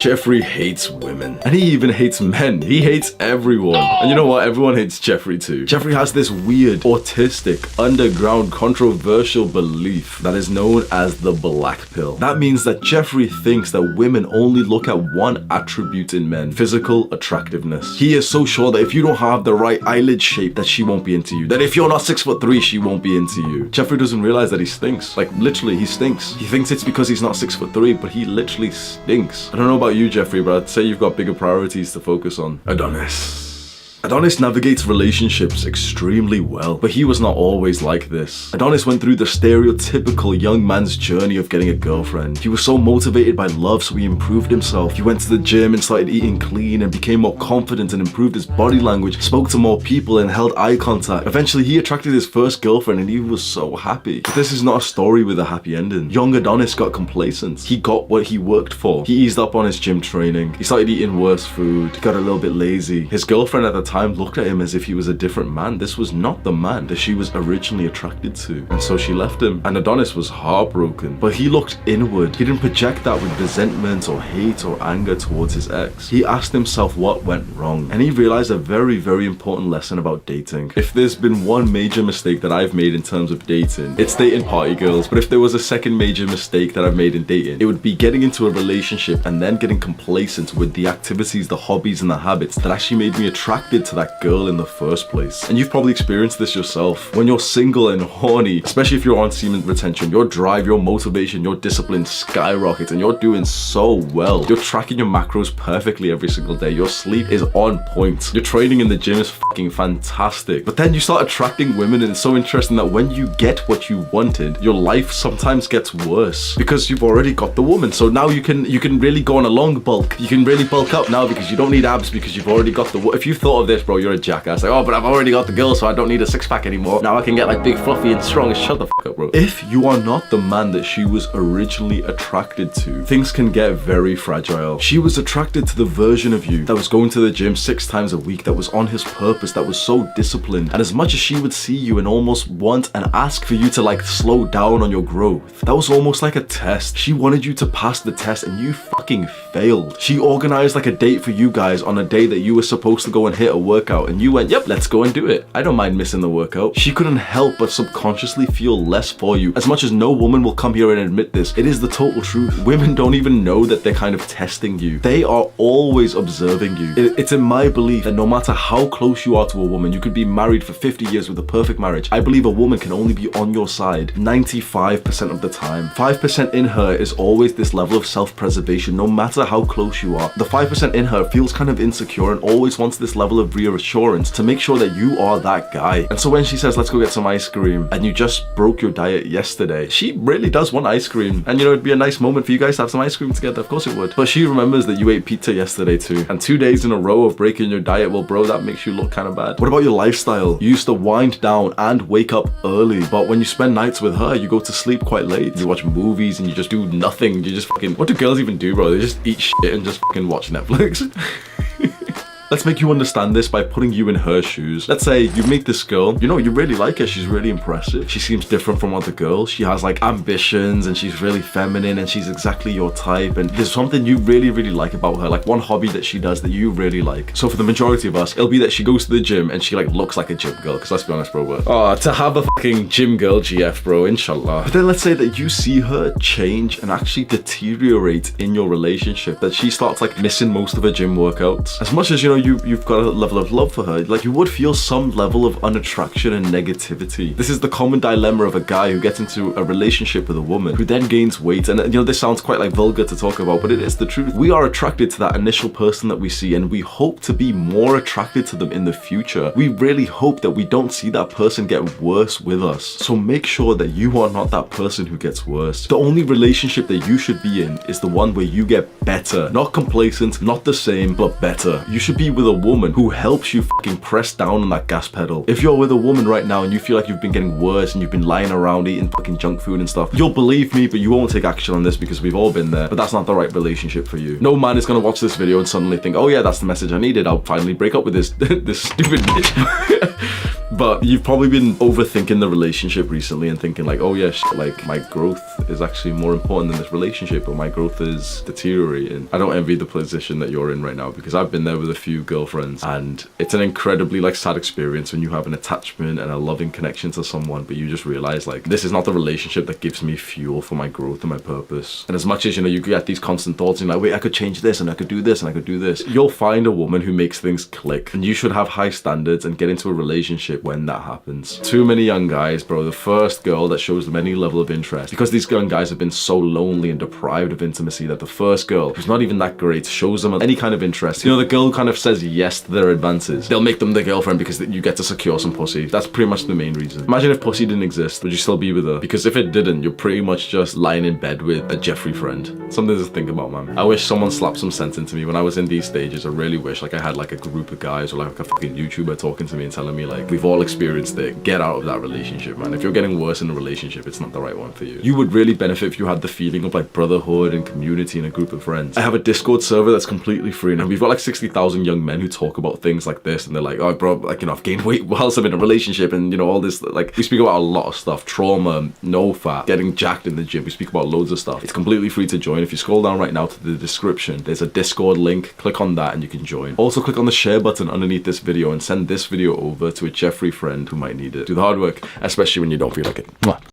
Jeffrey hates women. And he even hates men. He hates everyone. And you know what? Everyone hates Jeffrey too. Jeffrey has this weird, autistic, underground, controversial belief that is known as the black pill. That means that Jeffrey thinks that women only look at one attribute in men: physical attractiveness. He is so sure that if you don't have the right eyelid shape, that she won't be into you. That if you're not 6'3", she won't be into you. Jeffrey doesn't realize that he stinks. Like, literally, he stinks. He thinks it's because he's not 6'3", but he literally stinks. I don't know about you, Jeffrey, but I'd say you've got bigger priorities to focus on. Adonis navigates relationships extremely well, but he was not always like this. Adonis went through the stereotypical young man's journey of getting a girlfriend. He was so motivated by love, so he improved himself. He went to the gym and started eating clean and became more confident and improved his body language, spoke to more people and held eye contact. Eventually, he attracted his first girlfriend and he was so happy. But this is not a story with a happy ending. Young Adonis got complacent. He got what he worked for. He eased up on his gym training. He started eating worse food. He got a little bit lazy. His girlfriend at the time looked at him as if he was a different man. This was not the man that she was originally attracted to, and so she left him, and Adonis was heartbroken. But he looked inward. He didn't project that with resentment or hate or anger towards his ex. He asked himself what went wrong, and he realized a very, very important lesson about dating. If there's been one major mistake that I've made in terms of dating, it's dating party girls. But if there was a second major mistake that I've made in dating, it would be getting into a relationship and then getting complacent with the activities, the hobbies, and the habits that actually made me attracted to that girl in the first place. And you've probably experienced this yourself. When you're single and horny, especially if you're on semen retention, your drive, your motivation, your discipline skyrockets, and you're doing so well. You're tracking your macros perfectly every single day. Your sleep is on point. Your training in the gym is fucking fantastic. But then you start attracting women, and it's so interesting that when you get what you wanted, your life sometimes gets worse because you've already got the woman. So now you can really go on a long bulk. You can really bulk up now because you don't need abs because you've already got the. If you thought of this, bro, you're a jackass. Like, oh, but I've already got the girl, so I don't need a six-pack anymore. Now I can get like big, fluffy, and strong. Shut the fuck up, bro. If you are not the man that she was originally attracted to, things can get very fragile. She was attracted to the version of you that was going to the gym 6 times a week, that was on his purpose, that was so disciplined. And as much as she would see you and almost want and ask for you to like slow down on your growth, that was almost like a test. She wanted you to pass the test and you fucking failed. She organized like a date for you guys on a day that you were supposed to go and hit a workout, and you went, yep, let's go and do it. I don't mind missing the workout. She couldn't help but subconsciously feel less for you. As much as no woman will come here and admit this, it is the total truth. Women don't even know that they're kind of testing you. They are always observing you. It's in my belief that no matter how close you are to a woman, you could be married for 50 years with a perfect marriage. I believe a woman can only be on your side 95% of the time. 5% in her is always this level of self-preservation, no matter how close you are. The 5% in her feels kind of insecure and always wants this level of reassurance to make sure that you are that guy. And so when she says, let's go get some ice cream, and you just broke your diet yesterday, she really does want ice cream. And you know, it'd be a nice moment for you guys to have some ice cream together. Of course it would. But she remembers that you ate pizza yesterday too. And 2 days in a row of breaking your diet, well, bro, that makes you look kind of bad. What about your lifestyle? You used to wind down and wake up early, but when you spend nights with her, you go to sleep quite late. You watch movies and you just do nothing. You just fucking, what do girls even do, bro? They just eat shit and just fucking watch Netflix. Let's make you understand this by putting you in her shoes. Let's say you meet this girl, you know, you really like her, she's really impressive. She seems different from other girls. She has like ambitions and she's really feminine and she's exactly your type. And there's something you really, really like about her, like one hobby that she does that you really like. So for the majority of us, it'll be that she goes to the gym and she like looks like a gym girl. Because let's be honest, bro, to have a fucking gym girl GF, bro, inshallah. But then let's say that you see her change and actually deteriorate in your relationship, that she starts like missing most of her gym workouts. As much as, you know, you've got a level of love for her, like you would feel some level of unattraction and negativity. This is the common dilemma of a guy who gets into a relationship with a woman who then gains weight. And you know, this sounds quite like vulgar to talk about, but it is the truth. We are attracted to that initial person that we see, and we hope to be more attracted to them in the future. We really hope that we don't see that person get worse with us. So make sure that you are not that person who gets worse. The only relationship that you should be in is the one where you get better. Not complacent, not the same, but better. You should be with a woman who helps you fucking press down on that gas pedal. If you're with a woman right now and you feel like you've been getting worse and you've been lying around eating fucking junk food and stuff, you'll believe me, but you won't take action on this because we've all been there. But that's not the right relationship for you. No man is gonna watch this video and suddenly think, oh yeah, that's the message I needed. I'll finally break up with this this stupid bitch. But you've probably been overthinking the relationship recently and thinking like, oh yeah, like my growth is actually more important than this relationship, or my growth is deteriorating. I don't envy the position that you're in right now, because I've been there with a few girlfriends, and it's an incredibly like sad experience when you have an attachment and a loving connection to someone, but you just realize like, this is not the relationship that gives me fuel for my growth and my purpose. And as much as, you know, you get these constant thoughts and like, wait, I could change this and I could do this and I could do this, you'll find a woman who makes things click, and you should have high standards and get into a relationship when that happens. Too many young guys, bro, the first girl that shows them any level of interest, because these young guys have been so lonely and deprived of intimacy, that the first girl who's not even that great shows them any kind of interest. You know, the girl who kind of says yes to their advances, they'll make them their girlfriend because you get to secure some pussy. That's pretty much the main reason. Imagine if pussy didn't exist, would you still be with her? Because if it didn't, you're pretty much just lying in bed with a Jeffrey friend. Something to think about, man. I wish someone slapped some sense into me when I was in these stages. I really wish like I had like a group of guys or like a fucking YouTuber talking to me and telling me like, we've all experienced it, get out of that relationship, man. If you're getting worse in a relationship, it's not the right one for you. You would really benefit if you had the feeling of like brotherhood and community and a group of friends. I have a Discord server that's completely free, and we've got like 60,000 young men who talk about things like this, and they're like, oh bro, like, you know, I've gained weight whilst I'm in a relationship, and you know, all this, like, we speak about a lot of stuff: trauma, no fat, getting jacked in the gym. We speak about loads of stuff. It's completely free to join. If you scroll down right now to the description, there's a Discord link. Click on that and you can join. Also click on the share button underneath this video and send this video over to a Jeffrey friend who might need it. Do the hard work, especially when you don't feel like it. Mwah.